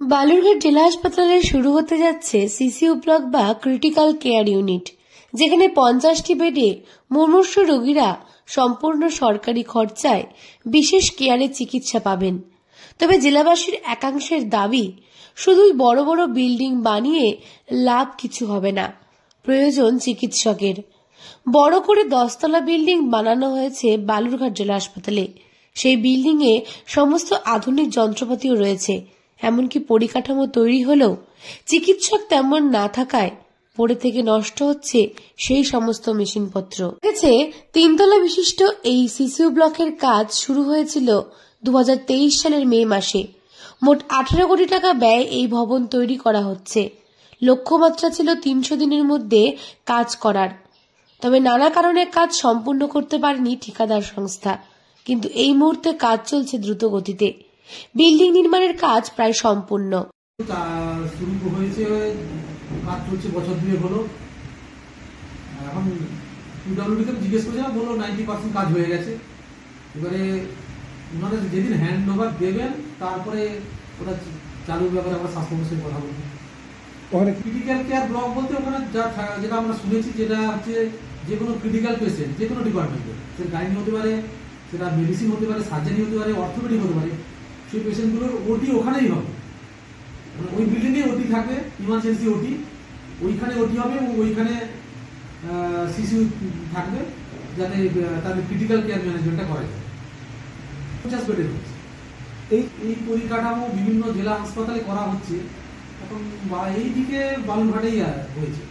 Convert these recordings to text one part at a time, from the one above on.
বালুরঘাট জেলা হাসপাতালে শুরু হতে যাচ্ছে সিসিইউ ব্লক বা ক্রিটিক্যাল কেয়ার ইউনিট, যেখানে 50টি বেডে মুমূর্ষু রোগীরা সম্পূর্ণ সরকারি খরচায় বিশেষ কেয়ারে চিকিৎসা পাবেন। তবে জেলাবাসীর একাংশের দাবি, শুধুই বড় বড় বিল্ডিং বানিয়ে লাভ কিছু হবে না, প্রয়োজন চিকিৎসকের। বড় করে 10 তলা বিল্ডিং বানানো হয়েছে বালুরঘাট জেলা হাসপাতালে। সেই বিল্ডিং এ সমস্ত আধুনিক যন্ত্রপাতিও রয়েছে, এমনকি পরিকাঠামো তৈরি হলেও চিকিৎসক তেমন না থাকায় পড়ে থেকে নষ্ট হচ্ছে সেই সমস্ত মেশিনপত্র। 3 তলা বিশিষ্ট এই সিসিইউ ব্লকের কাজ শুরু হয়েছিল 2023 সালের মে মাসে। মোট 18 কোটি টাকা ব্যয়ে এই ভবন তৈরি করা হচ্ছে। লক্ষ্যমাত্রা ছিল 300 দিনের মধ্যে কাজ করার। তবে নানা কারণে কাজ সম্পূর্ণ করতে পারেনি ঠিকাদার সংস্থা, কিন্তু এই মুহূর্তে কাজ চলছে দ্রুত গতিতে। বিল্ডিং নির্মাণের কাজ প্রায় সম্পূর্ণ। শুরু হয়েছে, কাজ চলছে বছর 2 হলো। এখন পিডব্লিউডিকে জিজ্ঞেস করেছিলাম, বললো 90% কাজ হয়ে গেছে। এবারে ওনারা যেদিন হ্যান্ড ওভার দেবেন তারপরে ওটা চালুর ব্যাপারে আমরা স্বাস্থ্য কমিশনের কথা বলবো। ওখানে ক্রিটিক্যাল কেয়ার ব্লক বলতে ওখানে যেটা আমরা শুনেছি, যেটা হচ্ছে যে কোনো ক্রিটিক্যাল পেশেন্ট, যে কোনো ডিপার্টমেন্টে, সেটা গাইনি হতে পারে, সেটা মেডিসিন হতে পারে, সার্জারি হতে পারে, অর্থোপেডিক হতে পারে, সেই পেশেন্টগুলোর ওটি ওখানেই হবে। ওই বিল্ডিংয়ে ওটি থাকবে, ইমার্জেন্সি ওটি ওইখানে ওটি হবে এবং ওইখানে সিসিইউ থাকবে, যাতে তাদের ক্রিটিক্যাল কেয়ার ম্যানেজমেন্টটা করা যায়। 50 বেডের হচ্ছে এই পরিকাঠামো বিভিন্ন জেলা হাসপাতালে করা হচ্ছে। এখন এই দিকে বালুরঘাটেই হয়েছে।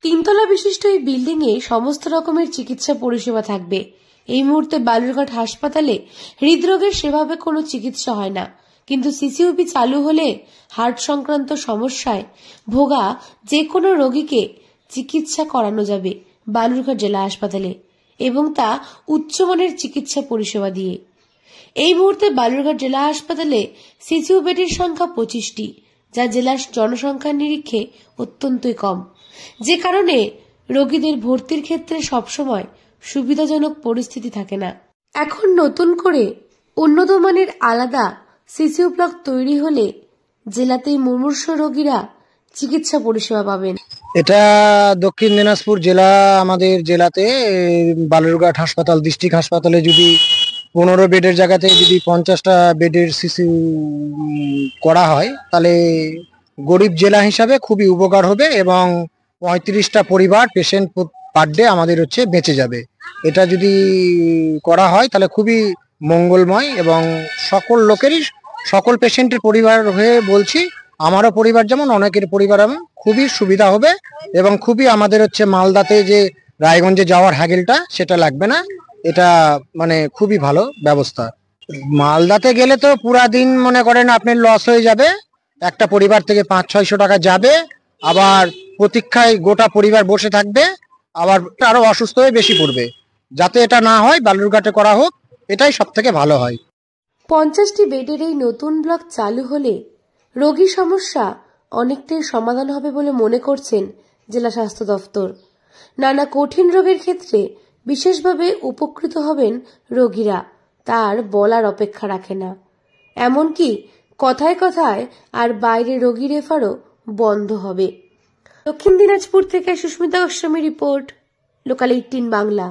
3 তলা বিশিষ্ট এই বিল্ডিং এ সমস্ত রকমের চিকিৎসা পরিষেবা থাকবে। এই মুহূর্তে বালুরঘাট হাসপাতালে হৃদরোগের সেভাবে কোনো চিকিৎসা হয় না, কিন্তু সিসিইউপি চালু হলে হার্ট সংক্রান্ত সমস্যায় ভোগা যে কোনো রোগীকে চিকিৎসা করানো যাবে বালুরঘাট জেলা হাসপাতালে, এবং তা উচ্চমানের চিকিৎসা পরিষেবা দিয়ে। এই মুহূর্তে বালুরঘাট জেলা হাসপাতালে সিসিইউ বেডের সংখ্যা 25টি, যা জেলার জনসংখ্যার নিরিখে অত্যন্তই কম, যে কারণে রোগীদের ভর্তির ক্ষেত্রে সবসময় সুবিধাজনক পরিস্থিতি থাকে না। এখন নতুন করে উন্নত মানের আলাদা সিসিইউ ব্লক তৈরি হলে জেলাতেই মুমূর্ষু রোগীরা চিকিৎসা পরিষেবা পাবেন। এটা দক্ষিণ দিনাজপুর জেলা, আমাদের জেলাতে বালুরঘাট হাসপাতাল, ডিস্ট্রিক্ট হাসপাতালে যদি 15 বেডের জায়গাতে যদি 50টা বেডের সিসিইউ করা হয়, তাহলে গরিব জেলা হিসাবে খুবই উপকার হবে এবং 35টা পরিবার পেশেন্ট পার ডে আমাদের বেঁচে যাবে। এটা যদি করা হয় তাহলে খুবই মঙ্গলময় এবং সকল লোকেরই, সকল পেশেন্টের পরিবার হয়ে বলছি, আমারও পরিবার যেমন, অনেকের পরিবার এমন, খুবই সুবিধা হবে এবং খুবই আমাদের মালদাতে যে রায়গঞ্জে যাওয়ার হ্যাগেলটা সেটা লাগবে না। এটা মানে খুবই ভালো ব্যবস্থা। মালদাতে গেলে তো পুরা দিন মনে করেন আপনার লস হয়ে যাবে, একটা পরিবার থেকে 500-600 টাকা যাবে, আবার প্রতীক্ষায় গোটা পরিবার বসে থাকবে, আবার আরো অসুস্থ হয়ে বেশি পড়বে। যাতে এটা না হয় বালুরঘাটে করা হোক, এটাই সব থেকে ভালো হয়। 50টি বেডের এই নতুন ব্লক চালু হলে রোগী সমস্যা অনেকটাই সমাধান হবে বলে মনে করছেন জেলা স্বাস্থ্য দফতর। নানা কঠিন রোগের ক্ষেত্রে বিশেষভাবে উপকৃত হবেন রোগীরা, তার বলার অপেক্ষা রাখে না। এমনকি কথায় কথায় আর বাইরে রোগী রেফারও বন্ধ হবে। দক্ষিণ দিনাজপুর থেকে সুস্মিতা গোস্বামী রিপোর্ট, লোকাল 18 বাংলা।